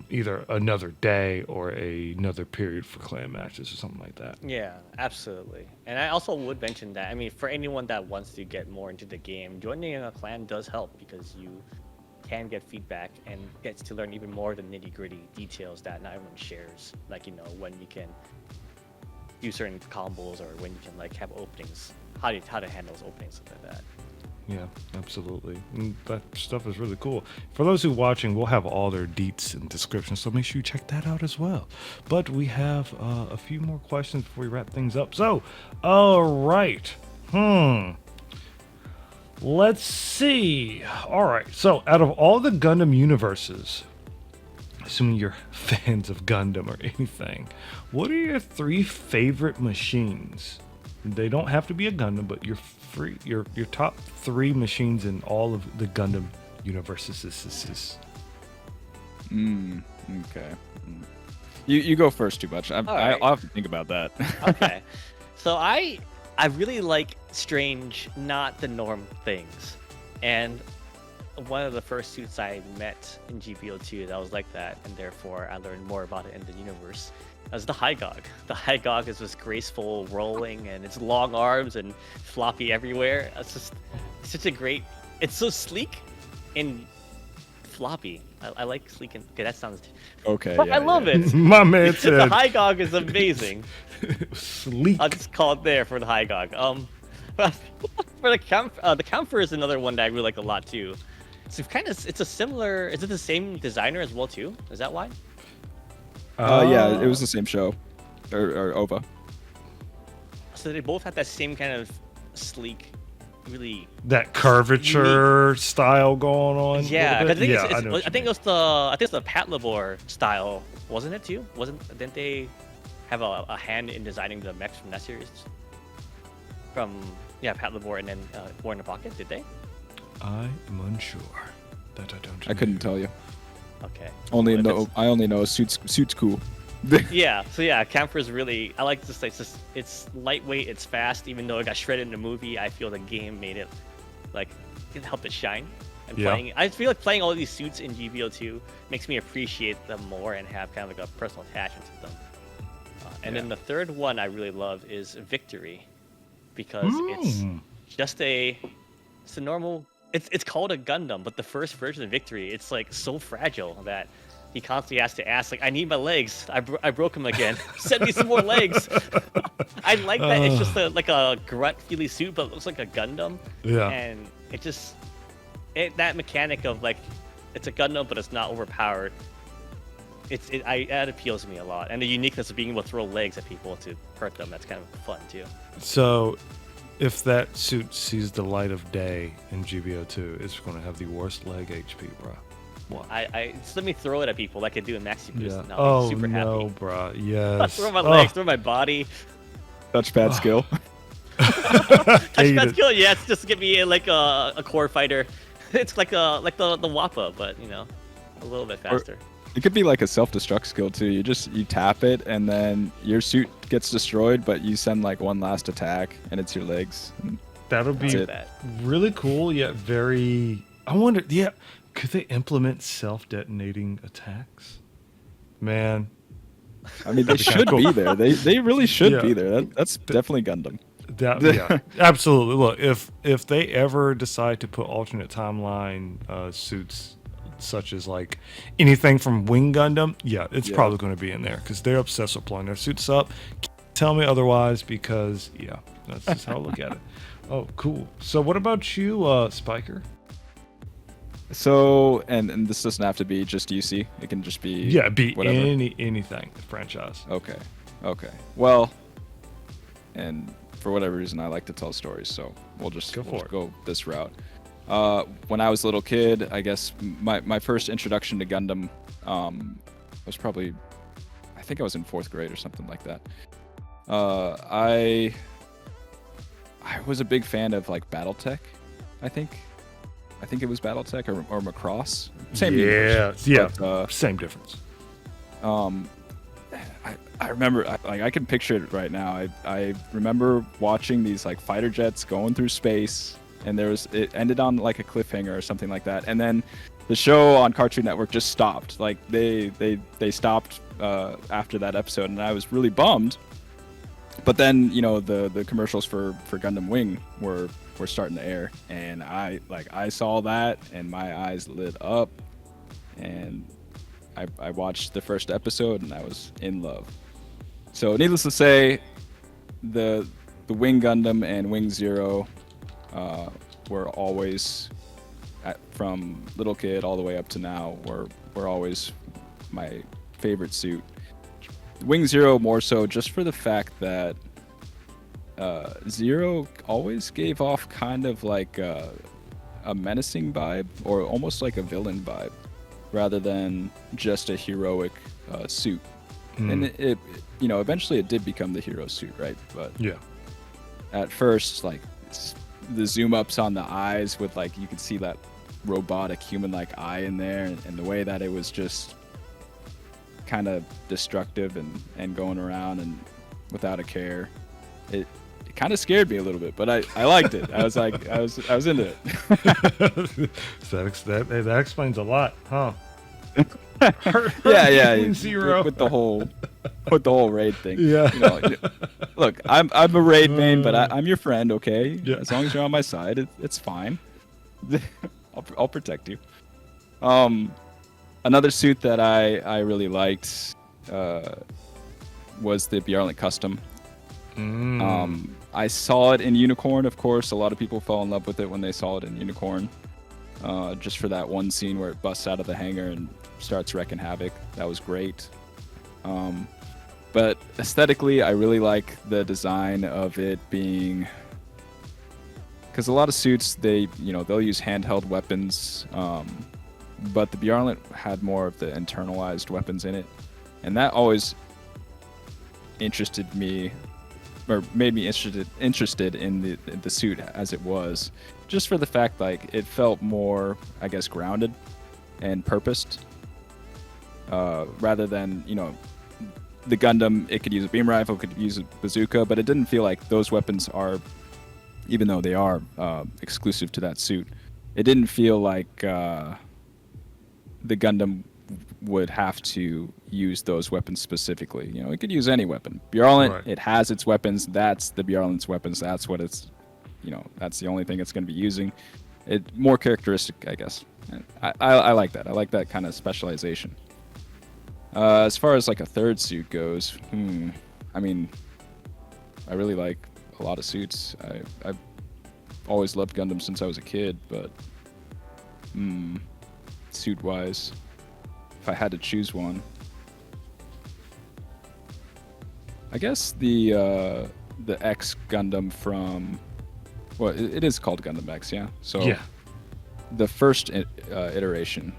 either another day or another period for clan matches or something like that. Yeah, absolutely. And I also would mention that, I mean, for anyone that wants to get more into the game, joining a clan does help because you can get feedback and gets to learn even more of the nitty-gritty details that not everyone shares. Like, when you can do certain combos or when you can like have openings, how to handle those openings, stuff like that. Yeah, absolutely. And that stuff is really cool. For those who are watching, we'll have all their deets in description, so make sure you check that out as well. But we have a few more questions before we wrap things up. So, all right. Let's see. All right. So, out of all the Gundam universes, assuming you're fans of Gundam or anything, what are your 3 favorite machines? They don't have to be a Gundam, but your top 3 machines in all of the Gundam universes. Okay. You go first, too much. right. I'll have to think about that. Okay. So I really like strange, not the norm things. And one of the first suits I met in GBO2 that was like that, and therefore I learned more about it in the universe, was the Hygog. The Hygog is this graceful rolling, and it's long arms and floppy everywhere. It's such a great. It's so sleek and floppy. I like sleek and. Okay, that sounds. Okay. But I love it. My man The said Hygog is amazing. sleek. I'll just call it there for the Hygog. For the Kampfer is another one that I really like a lot too. It's it's a similar. Is it the same designer as well too? Is that why? Yeah, it was the same show, or OVA. So they both have that same kind of sleek, really. That curvature style going on. Yeah, a little 'cause bit? I know what think you it was the Pat Labor style, wasn't it too? Didn't they have a hand in designing the mechs from that series? From Pat Labor and then War in the Pocket, did they? mean. I am unsure. That I don't. I couldn't tell you. Okay. I only know suits cool. Yeah, so yeah, Kampfer's really. I like this. It's lightweight. It's fast. Even though it got shredded in the movie, I feel the game made it it helped it shine. And I feel like playing all these suits in GBO2 makes me appreciate them more and have kind of like a personal attachment to them. Then the third one I really love is Victory, because it's just it's a normal. It's called a Gundam, but the first version of Victory, it's like so fragile that he constantly has to ask, like, I need my legs. I broke them again. Send me some more legs. I like that. It's just like a grunt feely suit, but it looks like a Gundam. Yeah. And it just that mechanic of like it's a Gundam, but it's not overpowered. That appeals to me a lot, and the uniqueness of being able to throw legs at people to hurt them. That's kind of fun too. So, if that suit sees the light of day in GBO2, it's going to have the worst leg HP, bro. What? I just let me throw it at people like I do in Maxi Boost. Yeah. And Oh super no, happy. bro. Yes. Throw my legs, throw my body. Touchpad skill. Touchpad skill, yeah, it's just to get me like a core fighter. It's like the Wappa, but a little bit faster. It could be like a self-destruct skill too. You tap it and then your suit gets destroyed, but you send like one last attack and it's your legs. That'll be really cool, yet very. I wonder, could they implement self-detonating attacks? Man, I mean, they should be there. They really should be there. That's definitely Gundam. Absolutely. Look, if they ever decide to put alternate timeline suits, such as like anything from Wing Gundam, it's probably going to be in there because they're obsessed with blowing their suits up. Tell me otherwise, because that's just how I look at it. Oh, cool. So what about you, Spiker? So, and this doesn't have to be just UC. It can just be whatever. anything franchise. Okay. Well, and for whatever reason, I like to tell stories, so we'll just go this route. When I was a little kid, I guess my first introduction to Gundam was probably, I think I was in 4th grade or something like that. I was a big fan of like BattleTech, I think it was BattleTech or Macross. Same universe. But, same difference. I remember, I can picture it right now. I remember watching these like fighter jets going through space, and it ended on like a cliffhanger or something like that, and then the show on Cartoon Network just stopped. Like they stopped after that episode, and I was really bummed. But then the commercials for Gundam Wing were starting to air, and I saw that and my eyes lit up, and I watched the first episode and I was in love. So needless to say, the Wing Gundam and Wing Zero were always from little kid all the way up to now were always my favorite suit. Wing Zero more so just for the fact that Zero always gave off kind of like a menacing vibe, or almost like a villain vibe, rather than just a heroic suit. And it eventually it did become the hero suit, right? But Yeah. at first, like the zoom ups on the eyes with like you could see that robotic human like eye in there, and the way that it was just kind of destructive and going around and without a care, it kind of scared me a little bit, but I liked it. I was like I was into it. So that explains a lot, huh? yeah Zero. with the whole raid thing. Yeah. Look, I'm a raid main, but I'm your friend, okay? Yeah. As long as you're on my side, it's fine. I'll protect you. Another suit that I really liked was the Bjarlent Custom. I saw it in Unicorn, of course. A lot of people fell in love with it when they saw it in Unicorn. Just for that one scene where it busts out of the hangar and starts wrecking havoc. That was great. But aesthetically, I really like the design of it being... Because a lot of suits, they'll use handheld weapons, but the Bjarlent had more of the internalized weapons in it. And that always interested me, or made me interested in the suit as it was, just for the fact like it felt more, I guess, grounded and purposed, rather than the Gundam. It could use a beam rifle, could use a bazooka, but it didn't feel like those weapons are, even though they are exclusive to that suit, it didn't feel like the Gundam would have to use those weapons specifically. It could use any weapon. Bjarlent, Right. It has its weapons. That's the Bjarlent's weapons. That's what it's, that's the only thing it's going to be using. It more characteristic, I guess. I like that. I like that kind of specialization. As far as like a third suit goes, I mean, I really like a lot of suits. I've always loved Gundam since I was a kid, but suit-wise, if I had to choose one, I guess the X Gundam from, well, it is called Gundam X, yeah. So Yeah. the first iteration,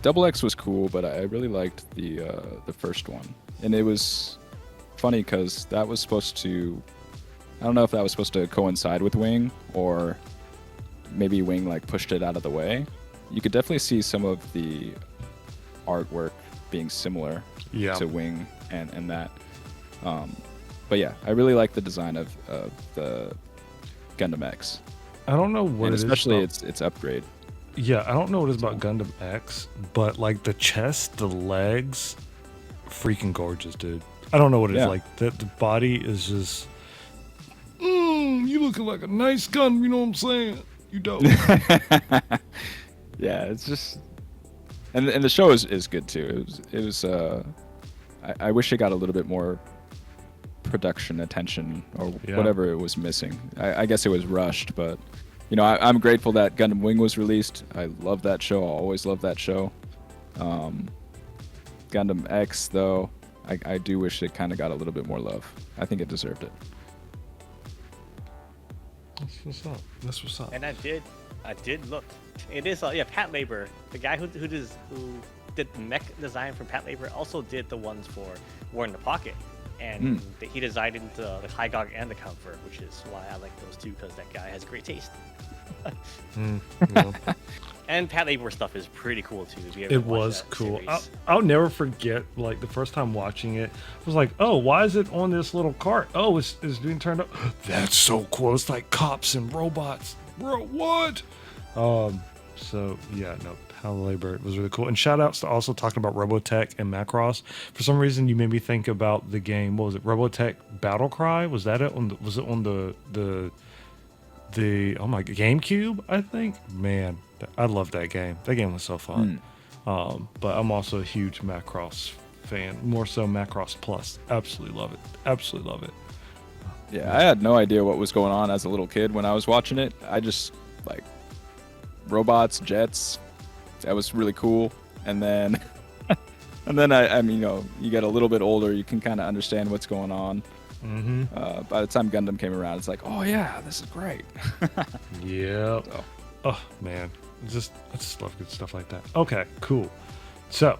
Double X was cool, but I really liked the first one, and it was funny because that was supposed to, I don't know if that was supposed to coincide with Wing, or maybe Wing like pushed it out of the way. You could definitely see some of the artwork being similar to Wing and that. But yeah, I really like the design of the Gundam X. I don't know what And it is especially about- its upgrade. Yeah, I don't know what it is about Gundam X, but like the chest, the legs, freaking gorgeous, dude. I don't know what it is. Yeah. Like the body is just. You looking like a nice gun. You know what I'm saying? You dope. Yeah, it's just, and the show is good too. It was I wish it got a little bit more production attention, or whatever it was missing. I guess it was rushed, but I'm grateful that Gundam Wing was released. I love that show. I'll always love that show. Gundam X though, I do wish it kind of got a little bit more love. I think it deserved it. That's what's up. And I did look. It is Pat Labor, the guy who did the mech design for Pat Labor, also did the ones for War in the Pocket, and he designed the Hygog and the Comfort, which is why I like those two, because that guy has great taste. And Pat Labor stuff is pretty cool too. If you ever It watched was that cool. series. I'll never forget, like, the first time watching it, I was like, oh, why is it on this little cart? Oh, it's being turned up. That's so cool. It's like cops and robots. Bro, what? So, yeah, no, Pal Labor was really cool. And shout outs to also talking about Robotech and Macross. For some reason, you made me think about the game. What was it? Robotech Battle Cry? Was that it? Was it on the oh my GameCube? I think. Man, I love that game. That game was so fun. But I'm also a huge Macross fan. More so Macross Plus. Absolutely love it. Absolutely love it. Yeah, I had no idea what was going on as a little kid when I was watching it. I just like robots, jets. That was really cool. And then, I mean, you get a little bit older, you can kind of understand what's going on. By the time Gundam came around, it's like, oh yeah, this is great. Yeah. So. Oh man, I just love good stuff like that. Okay, cool. So,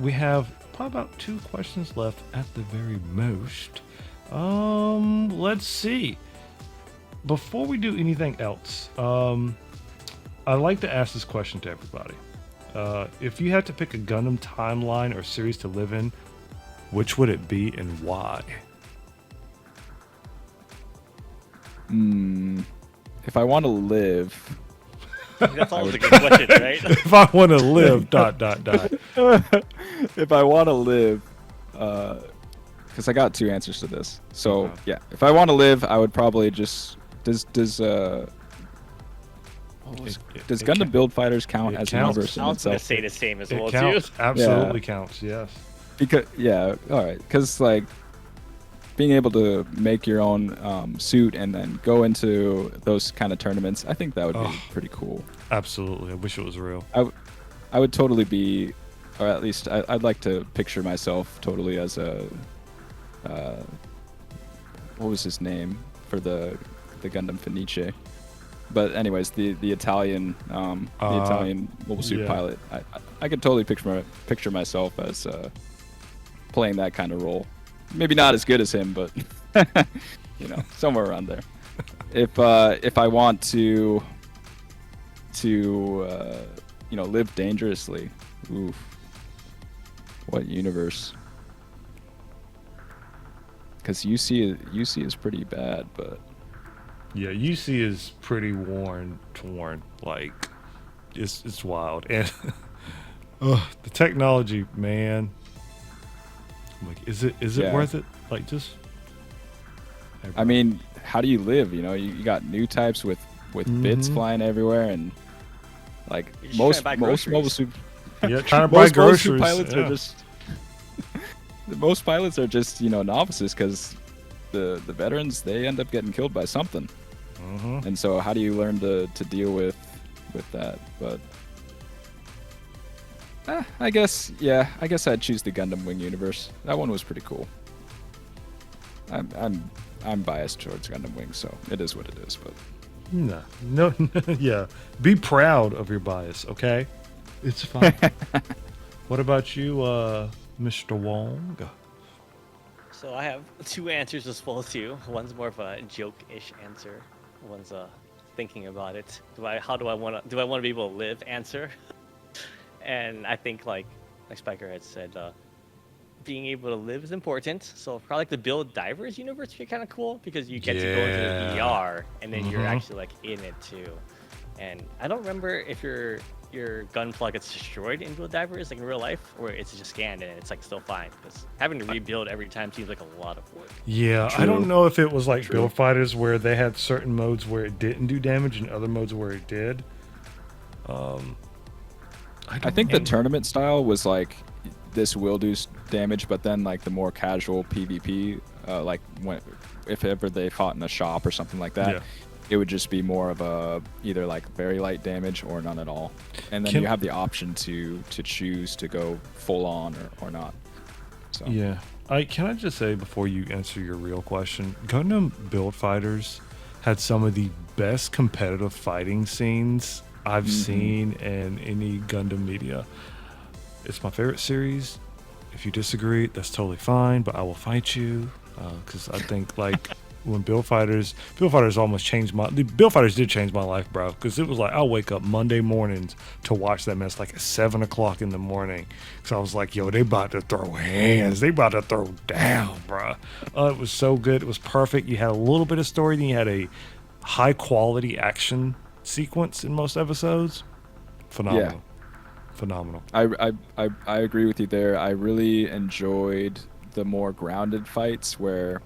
we have probably about 2 questions left at the very most. Let's see. Before we do anything else, I like to ask this question to everybody. If you had to pick a Gundam timeline or series to live in, which would it be and why? If I want to live, That's always a good question, right? If I want to live, ... if I want to live, because I got 2 answers to this. So Okay. yeah, if I want to live, I would probably just does Gundam count- Build Fighters count it as a counts. universe in I was gonna itself? say the same as well It counts. too. Absolutely counts. Yes. Because all right, because like being able to make your own suit and then go into those kind of tournaments, I think that would be pretty cool. Absolutely. I wish it was real. I would totally be, or at least I'd like to picture myself totally as a, what was his name for the Gundam Fenice? But anyways, the Italian mobile suit yeah. pilot. I could totally picture myself as playing that kind of role. Maybe not as good as him, but somewhere around there. If I want to live dangerously, oof, what universe? Because UC is pretty bad, but Yeah, UC is pretty torn. Like, it's wild. And the technology, man. Like, is it Yeah. worth it? Like, just. I mean, how do you live? You got new types with bits flying everywhere, and like You're just most trying to buy mobile groceries. suit Yeah, trying to buy most mobile suit groceries. pilots yeah. are just most pilots are just novices because the veterans, they end up getting killed by something. And so how do you learn to deal with that? But I guess I'd choose the Gundam Wing universe. That one was pretty cool. I'm biased towards Gundam Wing, so it is what it is. But No, yeah. Be proud of your bias, okay? It's fine. What about you, Mr. Wong? So I have 2 answers as well too. One's more of a joke-ish answer. One's thinking about it. Do I want to be able to live answer? And I think like Spiker had said, being able to live is important. So probably like the Build Divers universe would be kind of cool because you get to go into the VR and then you're actually like in it too. And I don't remember if your gun plug gets destroyed in Build Divers like in real life, or it's just scanned and it's like still fine. Because having to rebuild every time seems like a lot of work. Yeah, I True. don't know if it was like True. Build Fighters where they had certain modes where it didn't do damage and other modes where it did. I think the tournament style was like this will do damage, but then like the more casual PvP, like if ever they fought in a shop or something like that, Yeah. it would just be more of a either like very light damage or none at all. And then you have the option to choose to go full on or not. So Yeah. Can I just say before you answer your real question, Gundam Build Fighters had some of the best competitive fighting scenes I've seen in any Gundam media. It's my favorite series. If you disagree, that's totally fine, but I will fight you because I think like when Build Fighters almost changed Build Fighters did change my life, bro. Because it was like I'll wake up Monday mornings to watch that mess like at 7 o'clock in the morning. So I was like, yo, they about to throw hands, they about to throw down, bro. It was so good. It was perfect. You had a little bit of story, then you had a high quality action sequence in most episodes. Phenomenal. Yeah. Phenomenal. I agree with you there. I really enjoyed the more grounded fights where,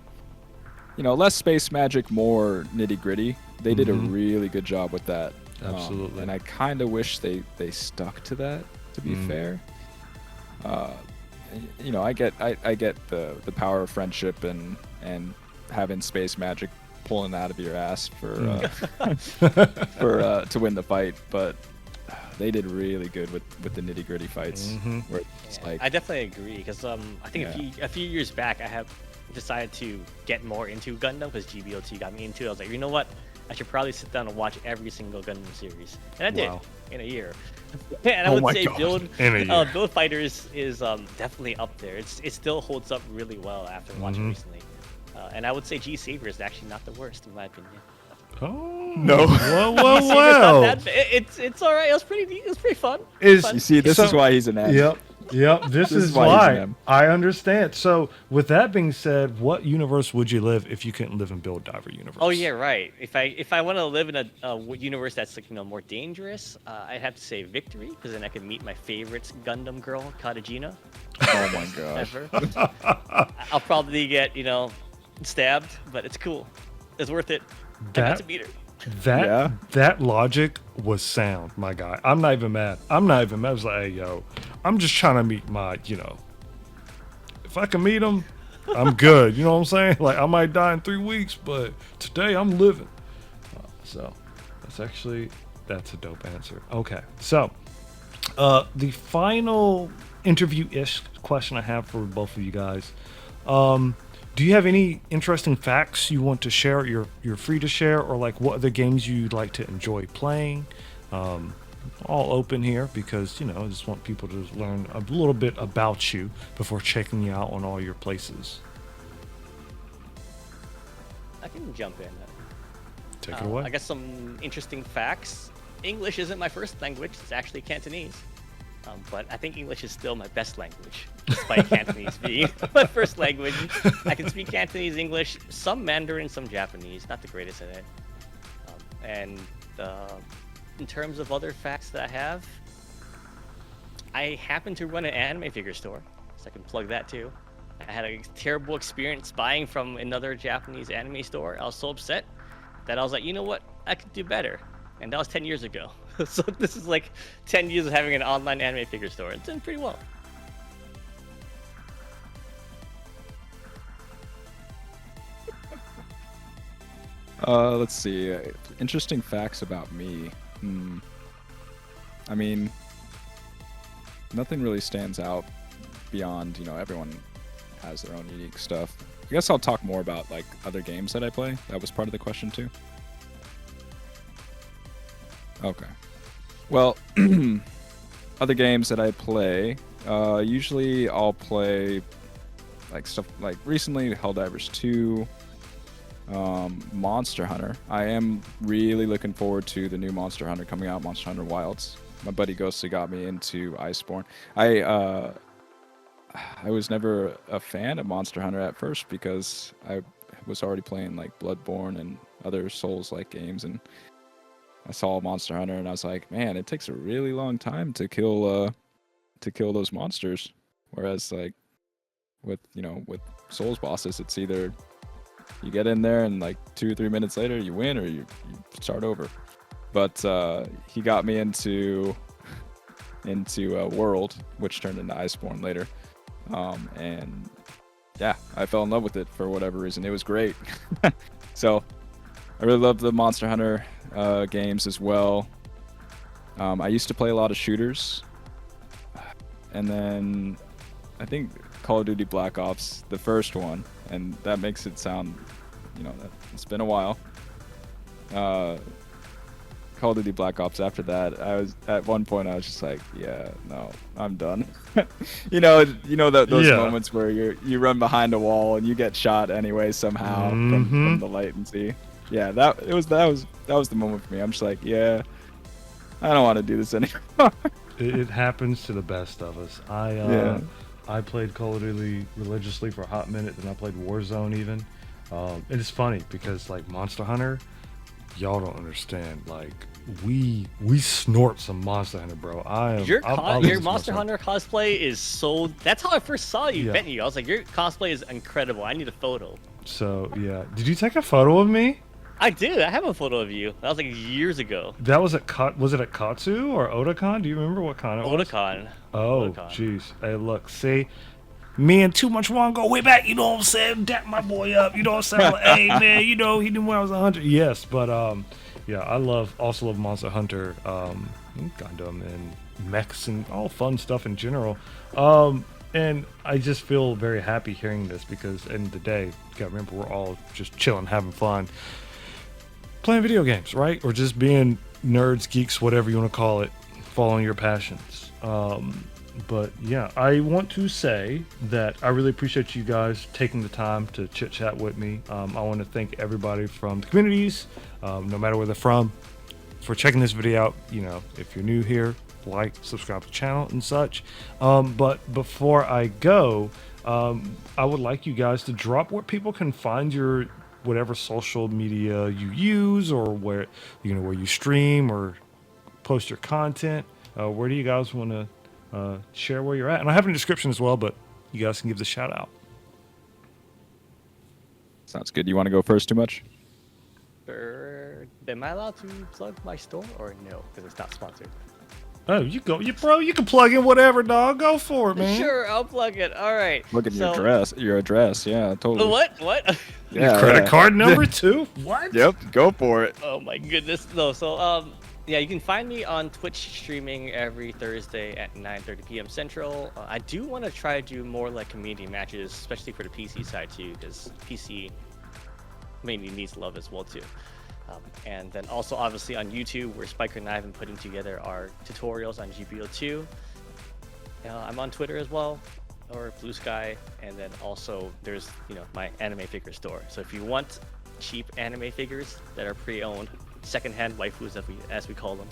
less space magic, more nitty gritty. They did a really good job with that. Absolutely. And I kind of wish they stuck to that, to be fair. I get the power of friendship and having space magic pulling out of your ass for to win the fight, but they did really good with the nitty gritty fights. Where it's like, I definitely agree because I think a few years back I have decided to get more into Gundam because GBO2 got me into it. I was like, you know what? I should probably sit down and watch every single Gundam series, and I did in a year. And I would say Build Fighters is definitely up there. It still holds up really well after watching recently. And I would say G Saber is actually not the worst in my opinion. Oh no! Well. It's all right. It was pretty fun. You see, this is why he's an ass. Yep. This is why I understand. So, with that being said, what universe would you live if you couldn't live in Build Diver universe? Oh yeah, right. If I want to live in a universe that's like more dangerous, I'd have to say Victory because then I could meet my favorite Gundam girl, Katagina. Oh my god! I'll probably get stabbed, but it's cool. It's worth it. I got to meet her. That logic was sound, my guy. I'm not even mad. I was like, hey, yo, I'm just trying to meet my, if I can meet him, I'm good. You know what I'm saying? Like, I might die in 3 weeks, but today I'm living. So that's a dope answer. Okay. So, the final interview-ish question I have for both of you guys. Do you have any interesting facts you want to share? You're free to share, or like what other games you'd like to enjoy playing. All open here because I just want people to learn a little bit about you before checking you out on all your places. I can jump in. Take it away. I guess some interesting facts. English isn't my first language; it's actually Cantonese. But I think English is still my best language, despite Cantonese being my first language. I can speak Cantonese, English, some Mandarin, some Japanese. Not the greatest at it. And in terms of other facts that I have, I happen to run an anime figure store, so I can plug that too. I had a terrible experience buying from another Japanese anime store. I was so upset that I was like, you know what? I could do better. And that was 10 years ago. So this is like 10 years of having an online anime figure store. It's done pretty well. Let's see. Interesting facts about me. I mean, nothing really stands out beyond, everyone has their own unique stuff. I guess I'll talk more about like other games that I play. That was part of the question too. Okay. Well, other games that I play, usually I'll play like stuff like recently Helldivers 2, Monster Hunter. I am really looking forward to the new Monster Hunter coming out, Monster Hunter Wilds. My buddy Ghostly got me into Iceborne. I was never a fan of Monster Hunter at first because I was already playing like Bloodborne and other Souls-like games, and I saw Monster Hunter and I was like, man, it takes a really long time to kill those monsters. Whereas like with Souls bosses, it's either you get in there and like 2 or 3 minutes later you win or you start over. But he got me into World, which turned into Iceborne later. And yeah, I fell in love with it for whatever reason. It was great. So I really love the Monster Hunter games as well. I used to play a lot of shooters, and then I think Call of Duty Black Ops, the first one, and that makes it sound, that it's been a while. Call of Duty Black Ops after that, at one point I was just like, yeah, no, I'm done. Those moments where you run behind a wall and you get shot anyway somehow from the latency. Yeah, that was the moment for me. I'm just like, yeah, I don't want to do this anymore. It happens to the best of us. I played Call of Duty religiously for a hot minute, then I played Warzone even. And it's funny because like Monster Hunter, y'all don't understand. Like we snort some Monster Hunter, bro. Your Monster Hunter cosplay is so. That's how I first saw you, met you. I was like, your cosplay is incredible. I need a photo. So yeah, did you take a photo of me? I did. I have a photo of you. That was like years ago. That was was it at Katsu or Otakon? Do you remember what con it was? Otakon. Oh, jeez. Hey, look, see, me and Too Much Wrong go way back. You know what I'm saying? Dap my boy up. You know what I'm saying? Like, hey man, you know he knew when I was 100. Yes, but yeah, I also love Monster Hunter, Gundam and mechs and all fun stuff in general. And I just feel very happy hearing this because, at the end of the day, you gotta remember we're all just chilling, having fun, playing video games, right? Or just being nerds, geeks, whatever you want to call it, following your passions. But yeah, I want to say that I really appreciate you guys taking the time to chit chat with me. I want to thank everybody from the communities, no matter where they're from, for checking this video out. You know, if you're new here, like, subscribe to the channel and such. But before I go, I would like you guys to drop where people can find your whatever social media you use, or where where you stream or post your content. Where do you guys want to share where you're at? And I have in the description as well, but you guys can give the shout out. Sounds good. You want to go first, Too Much? Am I allowed to plug my store or no? Because it's not sponsored. Oh, you go, you can plug in whatever, dog. Go for it, man. Sure, I'll plug it. All right. Look at your address. Yeah, totally. What? Yeah, Credit card number too? What? Yep, go for it. Oh my goodness. No, so yeah, you can find me on Twitch streaming every Thursday at 9:30 p.m. Central. I do want to try to do more like community matches, especially for the PC side too, because PC mainly needs love as well too. And then also obviously on YouTube, where Spiker and I have been putting together our tutorials on GBO2. I'm on Twitter as well, or Bluesky, and then also there's my anime figure store. So if you want cheap anime figures that are pre-owned, secondhand waifus as we call them,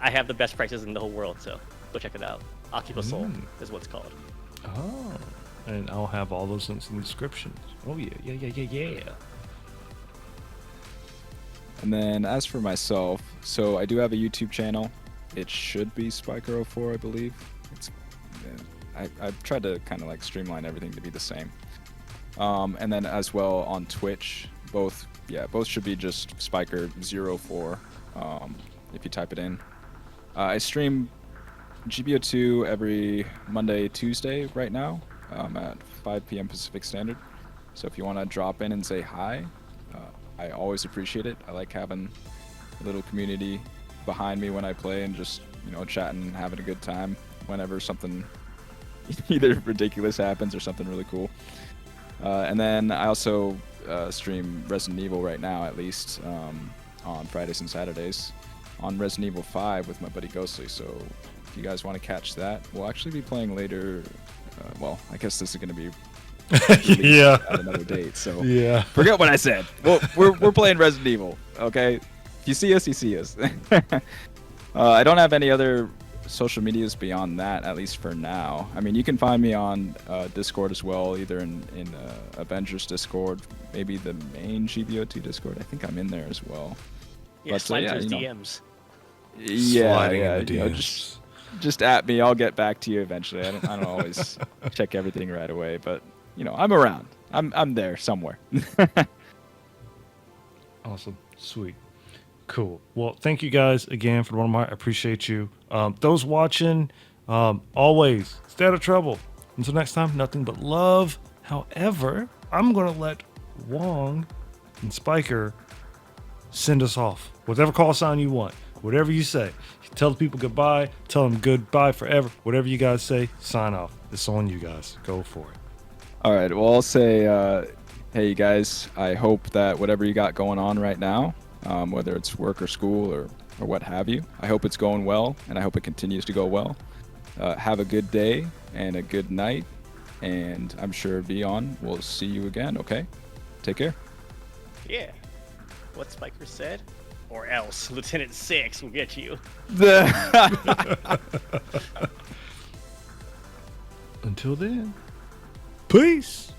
I have the best prices in the whole world. So go check it out. Akiba Soul is what it's called. Oh, and I'll have all those links in the description. Oh yeah. And then as for myself, so I do have a YouTube channel. It should be Spiker04, I believe. I've tried to kind of like streamline everything to be the same. And then as well on Twitch, both should be just Spiker04 if you type it in. I stream GBO2 every Monday, Tuesday right now at 5 p.m. Pacific Standard. So if you want to drop in and say hi, I always appreciate it. I like having a little community behind me when I play and just, chatting and having a good time whenever something either ridiculous happens or something really cool. And then I also stream Resident Evil right now, at least on Fridays and Saturdays, on Resident Evil 5 with my buddy Ghostly. So if you guys want to catch that, we'll actually be playing later. Well, I guess this is going to be yeah, at another date. So yeah, forget what I said. Well, we're playing Resident Evil. Okay, if you see us, you see us. I don't have any other social medias beyond that, at least for now. I mean, you can find me on Discord as well, either in Avengers Discord, maybe the main GBO2 Discord. I think I'm in there as well. Yeah, but, slide those DMs. Yeah, just at me. I'll get back to you eventually. I don't always check everything right away, but I'm around. I'm there somewhere. Awesome, sweet, cool. Well, thank you guys again for the one. I appreciate you. Those watching, always stay out of trouble. Until next time, nothing but love. However, I'm gonna let Wong and Spiker send us off. Whatever call sign you want, whatever you say. Tell the people goodbye. Tell them goodbye forever. Whatever you guys say, sign off. It's on you guys. Go for it. All right. Well, I'll say, hey, you guys, I hope that whatever you got going on right now, whether it's work or school or what have you, I hope it's going well, and I hope it continues to go well. Have a good day and a good night, and I'm sure Vion will see you again, okay? Take care. Yeah. What Spiker said? Or else Lieutenant 6 will get you. Until then, peace.